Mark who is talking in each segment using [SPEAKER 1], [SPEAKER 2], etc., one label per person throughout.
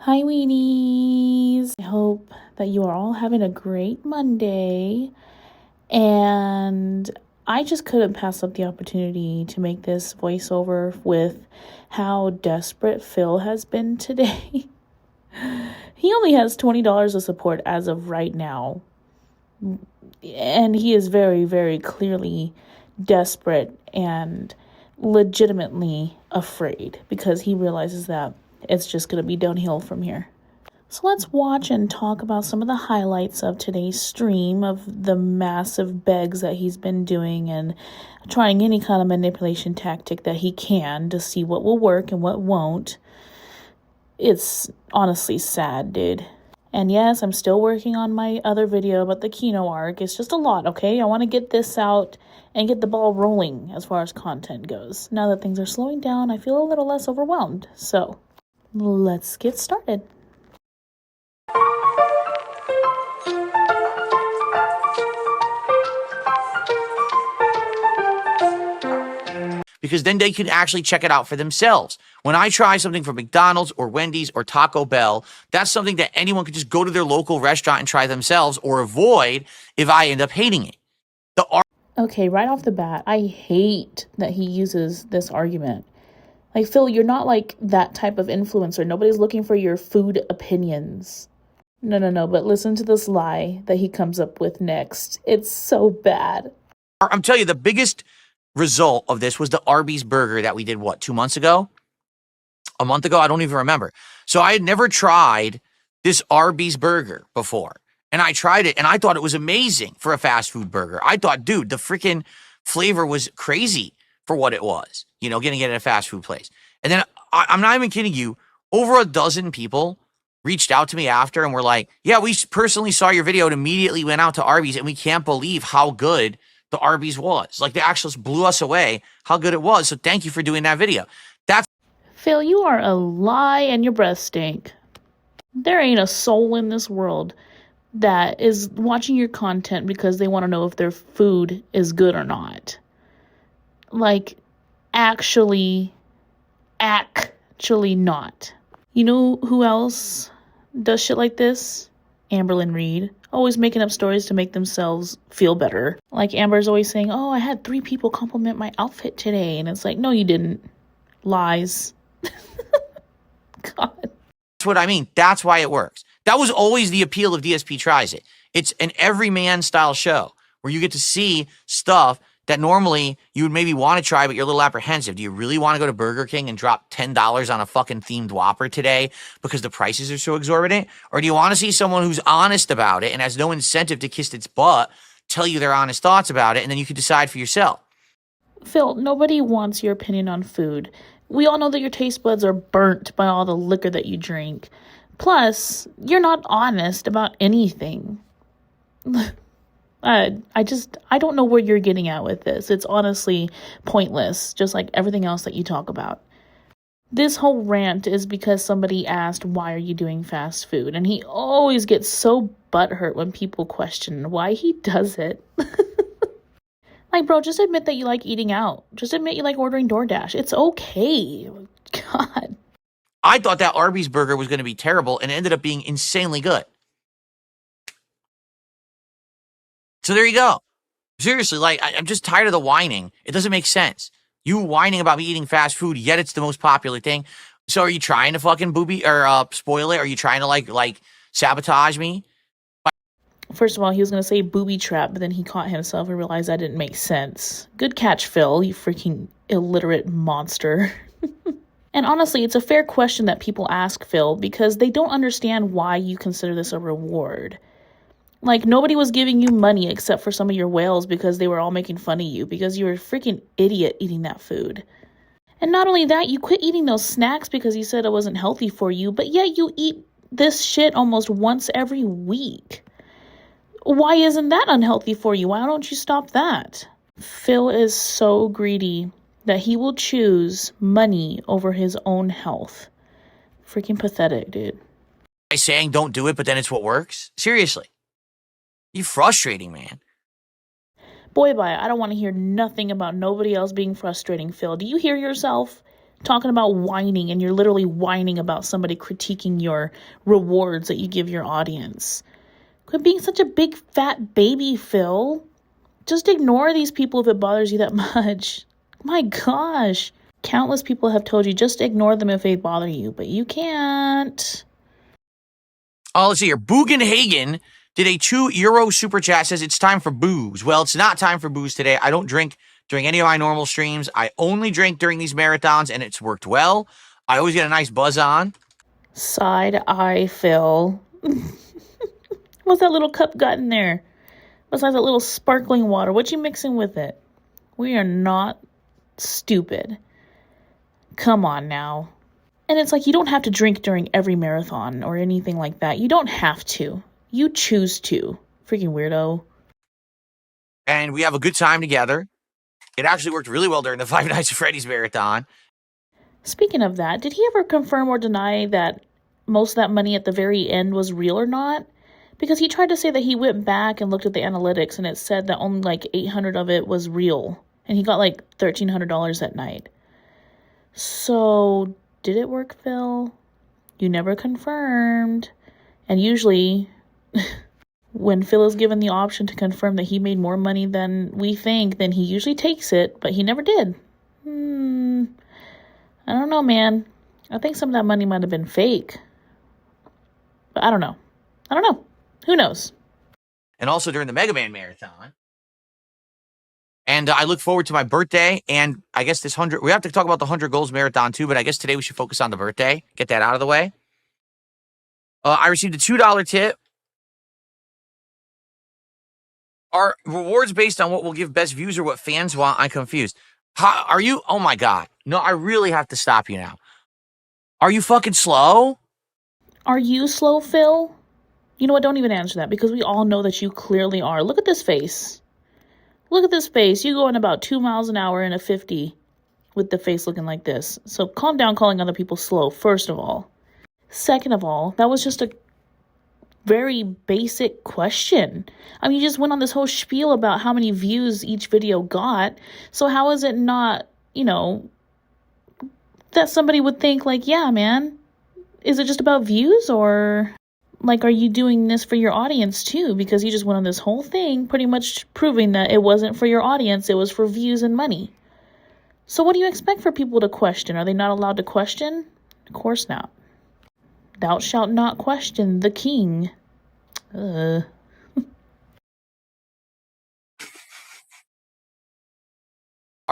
[SPEAKER 1] Hi, Weenies. I hope that you are all having a great Monday. And I just couldn't pass up the opportunity to make this voiceover with how desperate Phil has been today. He only has $20 of support as of right now. And he is very, very clearly desperate and legitimately afraid because he realizes that it's just going to be downhill from here. So let's watch and talk about some of the highlights of today's stream of the massive begs that he's been doing and trying any kind of manipulation tactic that he can to see what will work and what won't. It's honestly sad, dude. And yes, I'm still working on my other video about the Kino arc. It's just a lot, okay? I want to get this out and get the ball rolling as far as content goes. Now that things are slowing down, I feel a little less overwhelmed. So let's get started.
[SPEAKER 2] Because then they can actually check it out for themselves. When I try something from McDonald's or Wendy's or Taco Bell, that's something that anyone could just go to their local restaurant and try themselves or avoid if I end up hating it.
[SPEAKER 1] Okay, right off the bat, I hate that he uses this argument. Like, Phil, you're not like that type of influencer. Nobody's looking for your food opinions. No, but listen to this lie that he comes up with next. It's so bad.
[SPEAKER 2] I'm telling you, the biggest result of this was the Arby's burger that we did, 2 months ago? A month ago? I don't even remember. So I had never tried this Arby's burger before. And I tried it, and I thought it was amazing for a fast food burger. I thought, dude, the freaking flavor was crazy for what it was, getting it at a fast food place. And then, I'm not even kidding you, over a dozen people reached out to me after and were like, yeah, we personally saw your video and immediately went out to Arby's, and we can't believe how good the Arby's was. Like, they actually blew us away how good it was. So thank you for doing that video.
[SPEAKER 1] Phil, you are a lie and your breath stink. There ain't a soul in this world that is watching your content because they want to know if their food is good or not. Like, actually not. You know who else does shit like this? Amberlyn Reed. Always making up stories to make themselves feel better. Like Amber's always saying, oh, I had 3 people compliment my outfit today. And it's like, no, you didn't. Lies. God.
[SPEAKER 2] That's what I mean. That's why it works. That was always the appeal of DSP Tries It. It's an everyman style show where you get to see stuff that normally you would maybe want to try, but you're a little apprehensive. Do you really want to go to Burger King and drop $10 on a fucking themed Whopper today because the prices are so exorbitant? Or do you want to see someone who's honest about it and has no incentive to kiss its butt, tell you their honest thoughts about it, and then you can decide for yourself?
[SPEAKER 1] Phil, nobody wants your opinion on food. We all know that your taste buds are burnt by all the liquor that you drink. Plus, you're not honest about anything. I don't know where you're getting at with this. It's honestly pointless, just like everything else that you talk about. This whole rant is because somebody asked, why are you doing fast food? And he always gets so butthurt when people question why he does it. Like, bro, just admit that you like eating out. Just admit you like ordering DoorDash. It's okay. God.
[SPEAKER 2] I thought that Arby's burger was going to be terrible, and it ended up being insanely good. So there you go. Seriously, like, I'm just tired of the whining. It doesn't make sense. You whining about me eating fast food, yet it's the most popular thing. So are you trying to fucking booby or spoil it? Are you trying to like sabotage me?
[SPEAKER 1] First of all, he was going to say booby trap, but then he caught himself and realized that didn't make sense. Good catch, Phil, you freaking illiterate monster. And honestly, it's a fair question that people ask Phil because they don't understand why you consider this a reward. Like, nobody was giving you money except for some of your whales because they were all making fun of you because you were a freaking idiot eating that food. And not only that, you quit eating those snacks because you said it wasn't healthy for you, but yet you eat this shit almost once every week. Why isn't that unhealthy for you? Why don't you stop that? Phil is so greedy that he will choose money over his own health. Freaking pathetic, dude.
[SPEAKER 2] By saying don't do it, but then it's what works? Seriously. You're frustrating, man.
[SPEAKER 1] Boy, bye. I don't want to hear nothing about nobody else being frustrating, Phil. Do you hear yourself? talking about whining, and you're literally whining about somebody critiquing your rewards that you give your audience. Quit being such a big fat baby, Phil. Just ignore these people if it bothers you that much. My gosh. Countless people have told you just ignore them if they bother you, but you can't.
[SPEAKER 2] Oh, let's see here. Bugenhagen did a €2 super chat, says it's time for booze. Well, it's not time for booze today. I don't drink during any of my normal streams. I only drink during these marathons, and it's worked well. I always get a nice buzz on.
[SPEAKER 1] Side eye, Phil. What's that little cup got in there? Besides that little sparkling water, what you mixing with it? We are not stupid. Come on now. And it's like, you don't have to drink during every marathon or anything like that. You don't have to. You choose to. Freaking weirdo.
[SPEAKER 2] And we have a good time together. It actually worked really well during the Five Nights at Freddy's marathon.
[SPEAKER 1] Speaking of that, did he ever confirm or deny that most of that money at the very end was real or not? Because he tried to say that he went back and looked at the analytics and it said that only like 800 of it was real. And he got like $1,300 that night. So, did it work, Phil? You never confirmed. And usually, when Phil is given the option to confirm that he made more money than we think, then he usually takes it, but he never did. I don't know, man. I think some of that money might have been fake. But I don't know. Who knows?
[SPEAKER 2] And also during the Mega Man marathon. And I look forward to my birthday, and I guess this 100, we have to talk about the 100 Goals Marathon too, but I guess today we should focus on the birthday, get that out of the way. I received a $2 tip. Are rewards based on what will give best views or what fans want? I'm confused. Are you, oh my God. No, I really have to stop you now. Are you fucking slow?
[SPEAKER 1] Are you slow, Phil? You know what, don't even answer that, because we all know that you clearly are. Look at this face. Look at this face. You going about 2 miles an hour in a 50 with the face looking like this. So calm down calling other people slow, first of all. Second of all, that was just a very basic question. I mean, you just went on this whole spiel about how many views each video got. So how is it not, that somebody would think like, yeah, man, is it just about views, or like, are you doing this for your audience too? Because you just went on this whole thing pretty much proving that it wasn't for your audience, it was for views and money. So what do you expect for people to question? Are they not allowed to question? Of course not. Thou shalt not question the king. Are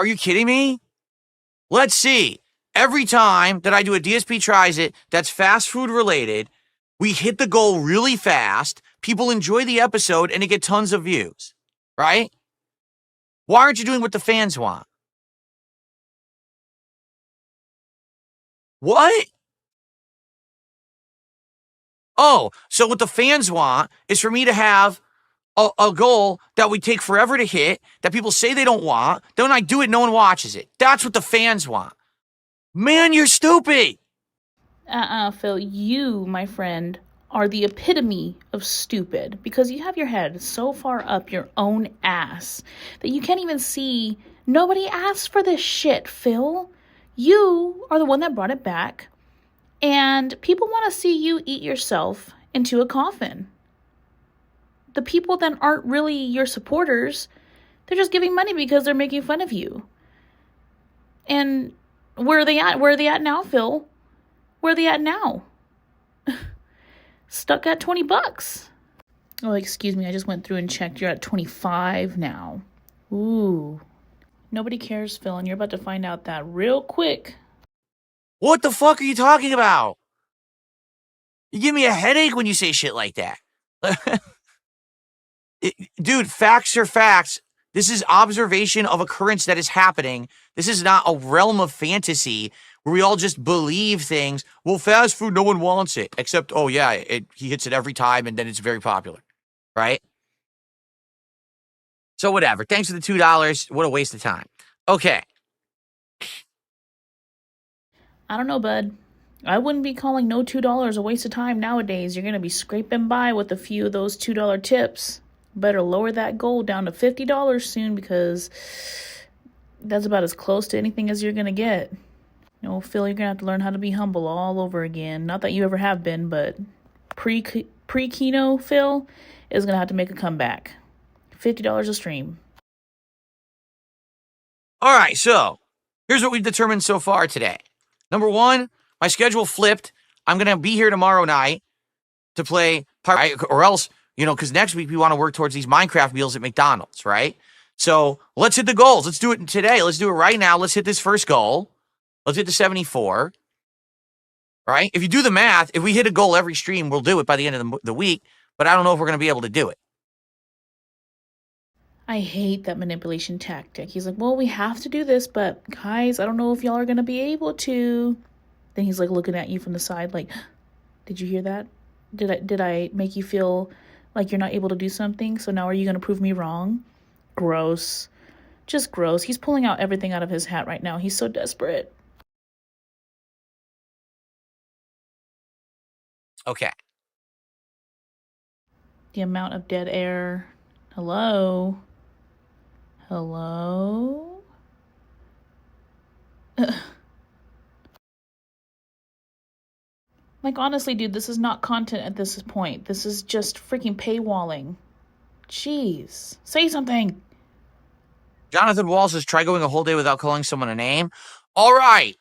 [SPEAKER 2] you kidding me? Let's see. Every time that I do a DSP Tries It that's fast food related, we hit the goal really fast, people enjoy the episode, and it get tons of views, right? Why aren't you doing what the fans want? What? Oh, so what the fans want is for me to have a goal that we take forever to hit, that people say they don't want, then when I do it, no one watches it. That's what the fans want. Man, you're stupid.
[SPEAKER 1] Phil, you, my friend, are the epitome of stupid, because you have your head so far up your own ass that you can't even see. Nobody asked for this shit, Phil. You are the one that brought it back, and people want to see you eat yourself into a coffin. The people that aren't really your supporters, they're just giving money because they're making fun of you. And where are they at? Where are they at now, Phil? Where are they at now? Stuck at $20. Oh, excuse me. I just went through and checked. You're at 25 now. Ooh. Nobody cares, Phil, and you're about to find out that real quick.
[SPEAKER 2] What the fuck are you talking about? You give me a headache when you say shit like that. Dude, facts are facts. This is observation of occurrence that is happening. This is not a realm of fantasy where we all just believe things. Well, fast food, no one wants it. Except, oh yeah, he hits it every time and then it's very popular. Right? So whatever. Thanks for the $2. What a waste of time. Okay.
[SPEAKER 1] I don't know, bud. I wouldn't be calling no $2 a waste of time nowadays. You're going to be scraping by with a few of those $2 tips. Better lower that goal down to $50 soon, because that's about as close to anything as you're going to get. No, Phil, you're gonna have to learn how to be humble all over again. Not that you ever have been, but pre-Kino Phil is gonna have to make a comeback. $50 a stream.
[SPEAKER 2] All right, so here's what we've determined so far today. Number one, my schedule flipped. I'm going to be here tomorrow night to play, or else, because next week we want to work towards these Minecraft meals at McDonald's, right? So let's hit the goals. Let's do it today. Let's do it right now. Let's hit this first goal. Let's hit the 74, right? If you do the math, if we hit a goal every stream, we'll do it by the end of the week, but I don't know if we're going to be able to do it.
[SPEAKER 1] I hate that manipulation tactic. He's like, well, we have to do this, but guys, I don't know if y'all are going to be able to. Then he's like looking at you from the side like, did you hear that? Did I make you feel like you're not able to do something? So now are you going to prove me wrong? Gross. Just gross. He's pulling out everything out of his hat right now. He's so desperate.
[SPEAKER 2] Okay.
[SPEAKER 1] The amount of dead air. Hello? Hello? Like, honestly, dude, this is not content at this point. This is just freaking paywalling. Jeez. Say something.
[SPEAKER 2] Jonathan Wall says, try going a whole day without calling someone a name. All right.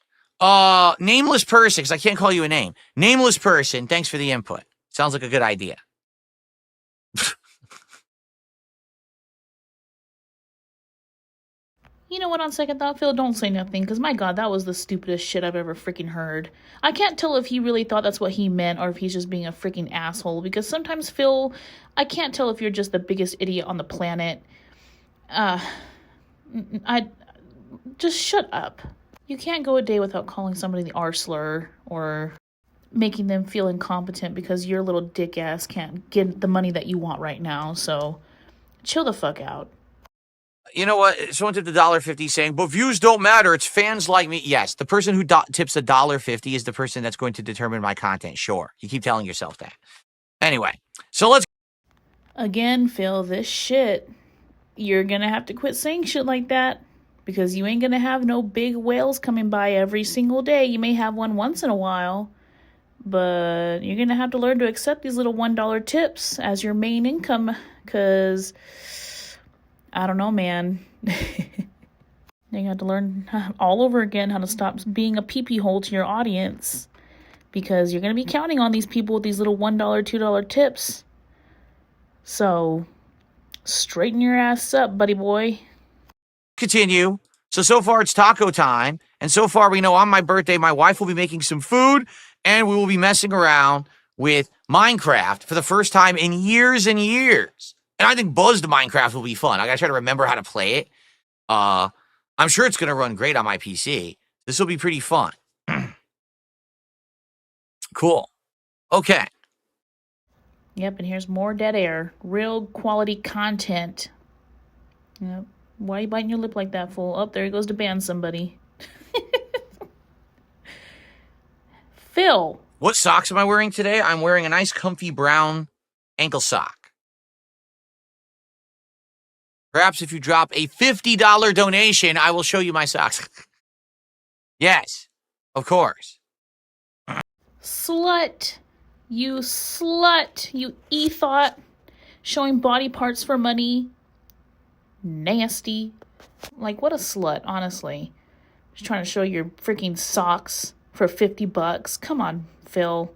[SPEAKER 2] Nameless person, because I can't call you a name. Nameless person, thanks for the input. Sounds like a good idea.
[SPEAKER 1] You know what, on second thought, Phil, don't say nothing, because my God, that was the stupidest shit I've ever freaking heard. I can't tell if he really thought that's what he meant or if he's just being a freaking asshole, because sometimes, Phil, I can't tell if you're just the biggest idiot on the planet. Just shut up. You can't go a day without calling somebody the R slur or making them feel incompetent because your little dick ass can't get the money that you want right now, so chill the fuck out.
[SPEAKER 2] You know what? Someone tipped $1.50 saying, but views don't matter. It's fans like me. Yes, the person who tips $1.50 is the person that's going to determine my content. Sure. You keep telling yourself that. Anyway, so let's.
[SPEAKER 1] Again, Phil, this shit, you're going to have to quit saying shit like that because you ain't going to have no big whales coming by every single day. You may have one once in a while, but you're going to have to learn to accept these little $1 tips as your main income because... I don't know, man. You have to learn all over again how to stop being a pee-pee hole to your audience because you're going to be counting on these people with these little $1, $2 tips. So, straighten your ass up, buddy boy.
[SPEAKER 2] Continue. So far it's taco time. And so far we know on my birthday, my wife will be making some food and we will be messing around with Minecraft for the first time in years and years. And I think Buzzed Minecraft will be fun. I gotta try to remember how to play it. I'm sure it's gonna run great on my PC. This will be pretty fun. Cool. Okay.
[SPEAKER 1] Yep, and here's more dead air. Real quality content. Yep. Why are you biting your lip like that, fool? Oh, there he goes to ban somebody. Phil.
[SPEAKER 2] What socks am I wearing today? I'm wearing a nice comfy brown ankle sock. Perhaps if you drop a $50 donation, I will show you my socks. Yes, of course.
[SPEAKER 1] Slut. You e-thought. Showing body parts for money. Nasty. Like, what a slut, honestly. Just trying to show your freaking socks for $50. Come on, Phil.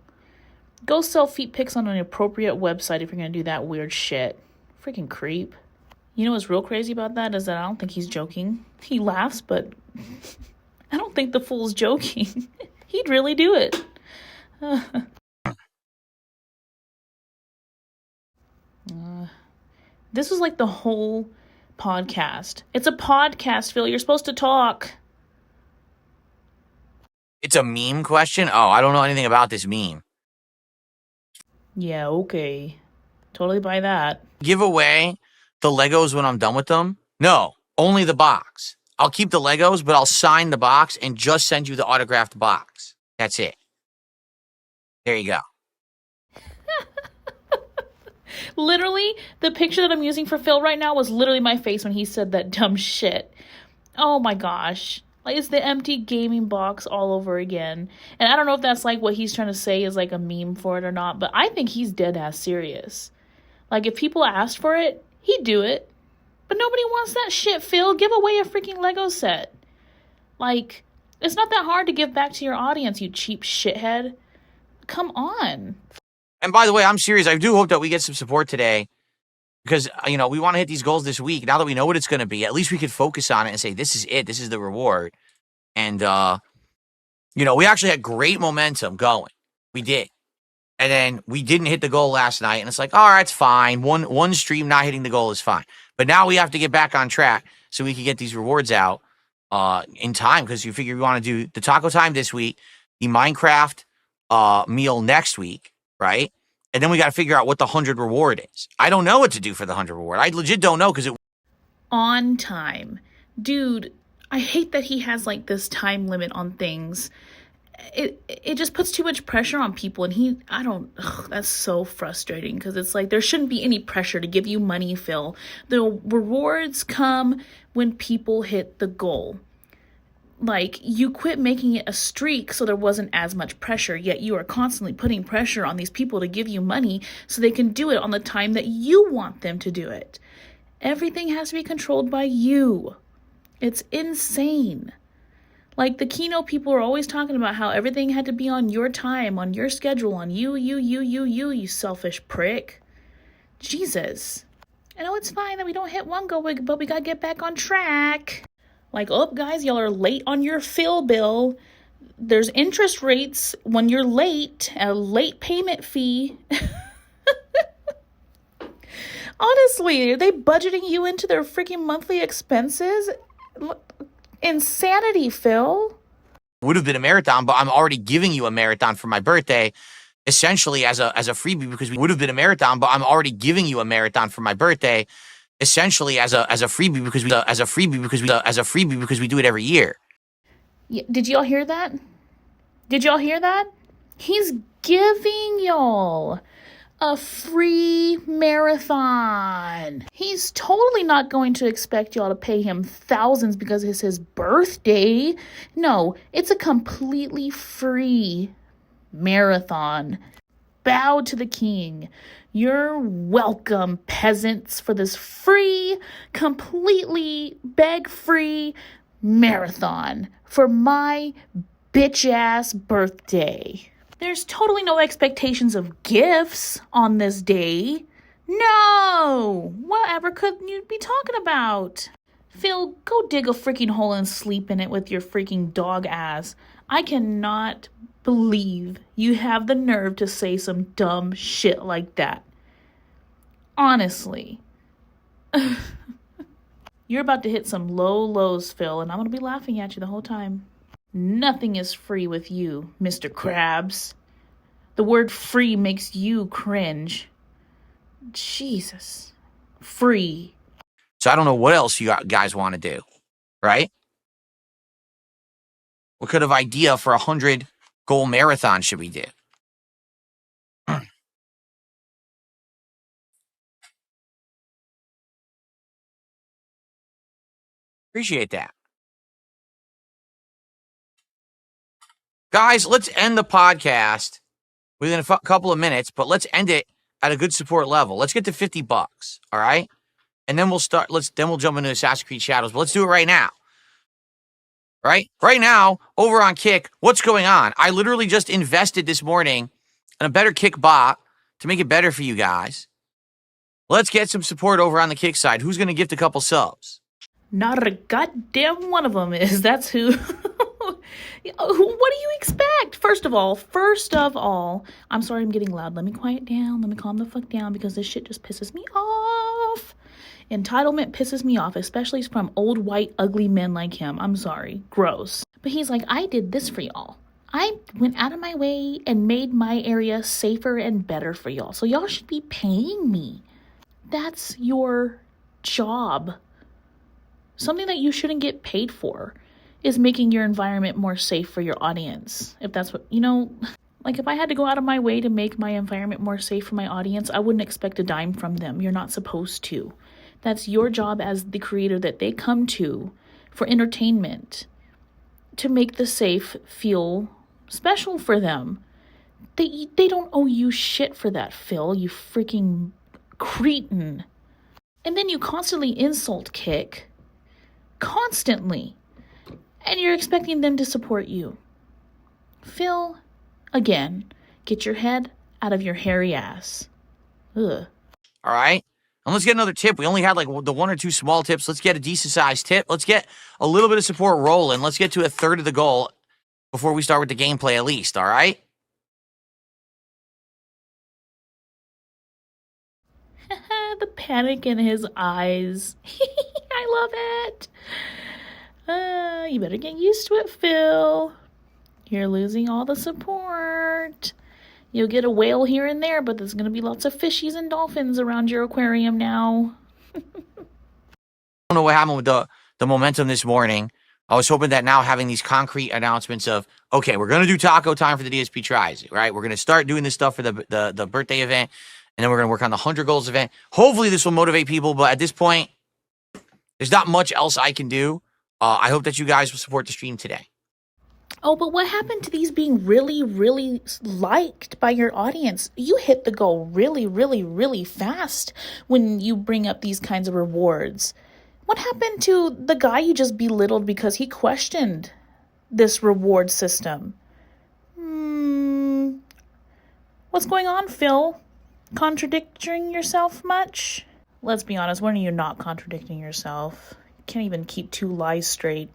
[SPEAKER 1] Go sell feet pics on an appropriate website if you're going to do that weird shit. Freaking creep. You know what's real crazy about that is that I don't think he's joking. He laughs, but I don't think the fool's joking. He'd really do it. This was like the whole podcast. It's a podcast, Phil. You're supposed to talk.
[SPEAKER 2] It's a meme question? Oh, I don't know anything about this meme.
[SPEAKER 1] Yeah, okay. Totally buy that.
[SPEAKER 2] Give away the Legos when I'm done with them? No, only the box. I'll keep the Legos, but I'll sign the box and just send you the autographed box. That's it. There you go.
[SPEAKER 1] Literally, the picture that I'm using for Phil right now was literally my face when he said that dumb shit. Oh my gosh. Like, it's the empty gaming box all over again. And I don't know if that's like what he's trying to say is like a meme for it or not, but I think he's dead ass serious. Like, if people asked for it, he'd do it. But nobody wants that shit, Phil. Give away a freaking Lego set. Like, it's not that hard to give back to your audience, you cheap shithead. Come on.
[SPEAKER 2] And by the way, I'm serious. I do hope that we get some support today because, we want to hit these goals this week. Now that we know what it's going to be, at least we could focus on it and say, this is it. This is the reward. And, we actually had great momentum going. We did. And then we didn't hit the goal last night. And it's like, all right, it's fine. One stream not hitting the goal is fine. But now we have to get back on track so we can get these rewards out in time, because you figure we want to do the taco time this week, the Minecraft meal next week, right? And then we got to figure out what the 100 reward is. I don't know what to do for the 100 reward. I legit don't know because it...
[SPEAKER 1] On time. Dude, I hate that he has like this time limit on things. It just puts too much pressure on people, and that's so frustrating, because it's like there shouldn't be any pressure to give you money, Phil. The rewards come when people hit the goal. Like, you quit making it a streak so there wasn't as much pressure, yet you are constantly putting pressure on these people to give you money so they can do it on the time that you want them to do it. Everything has to be controlled by you. It's insane. Like, the Keynote people are always talking about how everything had to be on your time, on your schedule, on you selfish prick. Jesus. I know it's fine that we don't hit one goal, but we gotta get back on track. Like, oh, guys, y'all are late on your Phil bill. There's interest rates when you're late, a late payment fee. Honestly, are they budgeting you into their freaking monthly expenses? Insanity, Phil.
[SPEAKER 2] Would have been a marathon, but I'm already giving you a marathon for my birthday, essentially as a freebie, because we would have been a marathon, but I'm already giving you a marathon for my birthday, essentially as a freebie because we do it every year.
[SPEAKER 1] Yeah, did y'all hear that? He's giving y'all a free marathon. He's totally not going to expect y'all to pay him thousands because it's his birthday. No, it's a completely free marathon. Bow to the king. You're welcome, peasants, for this free, completely beg-free marathon for my bitch-ass birthday. There's totally no expectations of gifts on this day. No! Whatever could you be talking about? Phil, go dig a freaking hole and sleep in it with your freaking dog ass. I cannot believe you have the nerve to say some dumb shit like that. Honestly. You're about to hit some low lows, Phil, and I'm going to be laughing at you the whole time. Nothing is free with you, Mr. Krabs. The word free makes you cringe. Jesus. Free.
[SPEAKER 2] So I don't know what else you guys want to do, right? What kind of idea for 100 goal marathon should we do? Appreciate that. Guys, let's end the podcast within a couple of minutes, but let's end it at a good support level. Let's get to $50, all right? And then we'll start, then we'll jump into Assassin's Creed Shadows, but let's do it right now. Right? Right now, over on Kick, what's going on? I literally just invested this morning in a better Kick bot to make it better for you guys. Let's get some support over on the Kick side. Who's going to gift a couple subs?
[SPEAKER 1] Not a goddamn one of them is. That's who. What do you expect? First of all, I'm sorry I'm getting loud. Let me quiet down. Let me calm the fuck down, because this shit just pisses me off. Entitlement pisses me off, especially from old, white, ugly men like him. I'm sorry. Gross. But he's like, I did this for y'all. I went out of my way and made my area safer and better for y'all. So y'all should be paying me. That's your job. Something that you shouldn't get paid for is making your environment more safe for your audience. If that's what, like, if I had to go out of my way to make my environment more safe for my audience, I wouldn't expect a dime from them. You're not supposed to. That's your job as the creator that they come to for entertainment. to make the safe feel special for them. They don't owe you shit for that, Phil, you freaking cretin. And then you constantly insult Kick. Constantly. And you're expecting them to support you. Phil, again, get your head out of your hairy ass. Ugh.
[SPEAKER 2] All right? And let's get another tip. We only had like the one or two small tips. Let's get a decent sized tip. Let's get a little bit of support rolling. Let's get to a third of the goal before we start with the gameplay at least, all right?
[SPEAKER 1] The panic in his eyes. I love it. You better get used to it, Phil. You're losing all the support. You'll get a whale here and there, but there's going to be lots of fishies and dolphins around your aquarium now.
[SPEAKER 2] I don't know what happened with the momentum this morning. I was hoping that now having these concrete announcements of, okay, we're going to do taco time for the DSP tries, right? We're going to start doing this stuff for the birthday event, and then we're going to work on the 100 goals event. Hopefully this will motivate people, but at this point, there's not much else I can do. I hope that you guys will support the stream today.
[SPEAKER 1] Oh, but what happened to these being really, really liked by your audience? You hit the goal really, really, really fast when you bring up these kinds of rewards. What happened to the guy you just belittled because he questioned this reward system? What's going on, Phil? Contradicting yourself much? Let's be honest, when are you not contradicting yourself? You can't even keep two lies straight.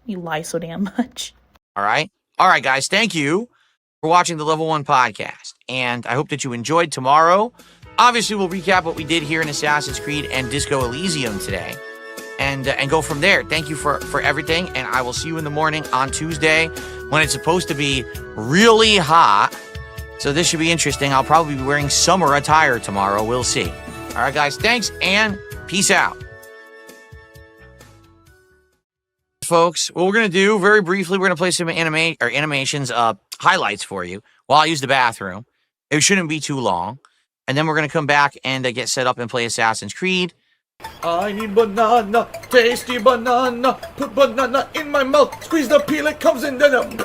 [SPEAKER 1] You lie so damn much.
[SPEAKER 2] All right. All right, guys. Thank you for watching the Level 1 podcast. And I hope that you enjoyed tomorrow. Obviously, we'll recap what we did here in Assassin's Creed and Disco Elysium today. And go from there. Thank you for everything. And I will see you in the morning on Tuesday when it's supposed to be really hot. So this should be interesting. I'll probably be wearing summer attire tomorrow. We'll see. All right, guys. Thanks and peace out. Folks, what we're going to do very briefly, we're going to play some animations, highlights for you while I use the bathroom. It shouldn't be too long. And then we're going to come back and get set up and play Assassin's Creed.
[SPEAKER 3] I need banana, tasty banana, put banana in my mouth, squeeze the peel, it comes in then.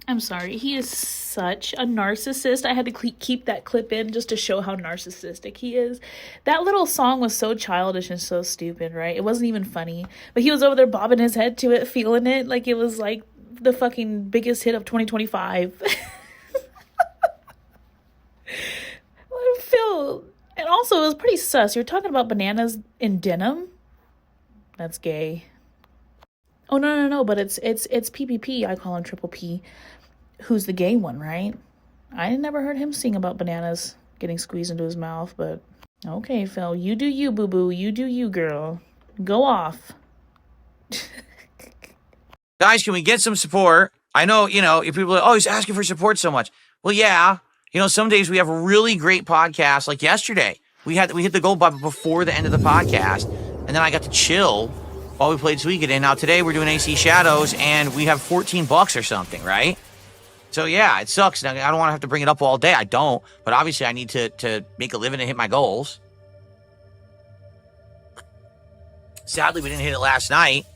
[SPEAKER 1] I'm sorry, he is such a narcissist. I had to keep that clip in just to show how narcissistic he is. That little song was so childish and so stupid, right? It wasn't even funny. But he was over there bobbing his head to it, feeling it like it was like the fucking biggest hit of 2025. Phil, and also it was pretty sus. You're talking about bananas in denim? That's gay. Oh, no, but it's PPP. I call him Triple P. Who's the gay one, right? I never heard him sing about bananas getting squeezed into his mouth, but okay, Phil, you do you, boo-boo. You do you, girl. Go off.
[SPEAKER 2] Guys, can we get some support? I know, if people are, he's asking for support so much. Well, yeah. Some days we have a really great podcast, like yesterday. We hit the goal before the end of the podcast, and then I got to chill while we played Suikoden. Now today we're doing AC Shadows, and we have $14 or something, right? So yeah, it sucks. Now, I don't want to have to bring it up all day. I don't, but obviously I need to make a living and hit my goals. Sadly, we didn't hit it last night.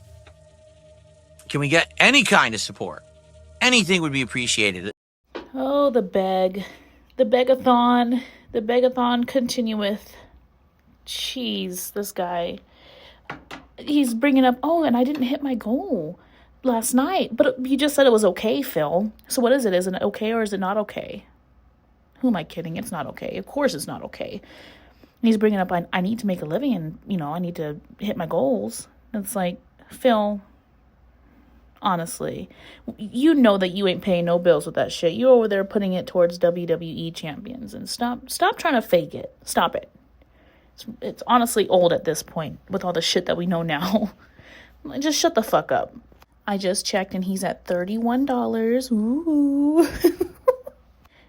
[SPEAKER 2] Can we get any kind of support? Anything would be appreciated.
[SPEAKER 1] Oh, the begathon continueth. Jeez, this guy. He's bringing up, and I didn't hit my goal last night. But you just said it was okay, Phil. So what is it? Is it okay or is it not okay? Who am I kidding? It's not okay. Of course it's not okay. And he's bringing up, I need to make a living and, I need to hit my goals. It's like, Phil, honestly, you know that you ain't paying no bills with that shit. You're over there putting it towards WWE champions. And stop trying to fake it. Stop it. It's honestly old at this point with all the shit that we know now. Just shut the fuck up. I just checked and he's at $31. Ooh.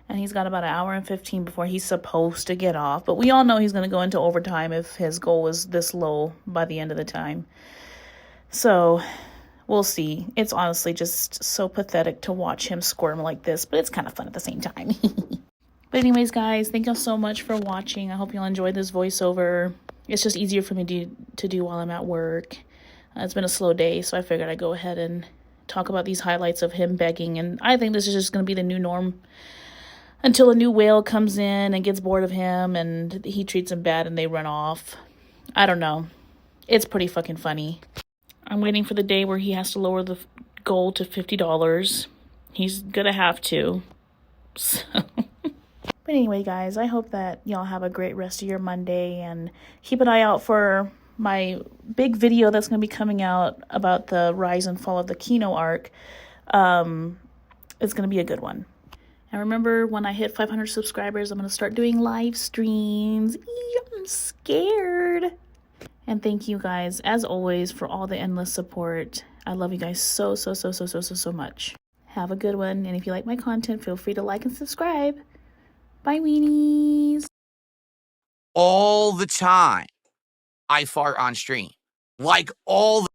[SPEAKER 1] And he's got about an hour and 15 before he's supposed to get off. But we all know he's going to go into overtime if his goal is this low by the end of the time. So we'll see. It's honestly just so pathetic to watch him squirm like this, but it's kind of fun at the same time. But anyways, guys, thank you so much for watching. I hope you'll enjoy this voiceover. It's just easier for me to do while I'm at work. It's been a slow day, so I figured I'd go ahead and talk about these highlights of him begging. And I think this is just going to be the new norm until a new whale comes in and gets bored of him and he treats him bad and they run off. I don't know. It's pretty fucking funny. I'm waiting for the day where he has to lower the goal to $50. He's gonna have to. So. But anyway, guys, I hope that y'all have a great rest of your Monday, and keep an eye out for my big video that's going to be coming out about the rise and fall of the Kino arc. It's going to be a good one. And remember, when I hit 500 subscribers, I'm going to start doing live streams. I'm scared. And thank you guys, as always, for all the endless support. I love you guys so much. Have a good one. And if you like my content, feel free to like and subscribe. Bye, Weenies.
[SPEAKER 2] All the time, I fart on stream. Like all the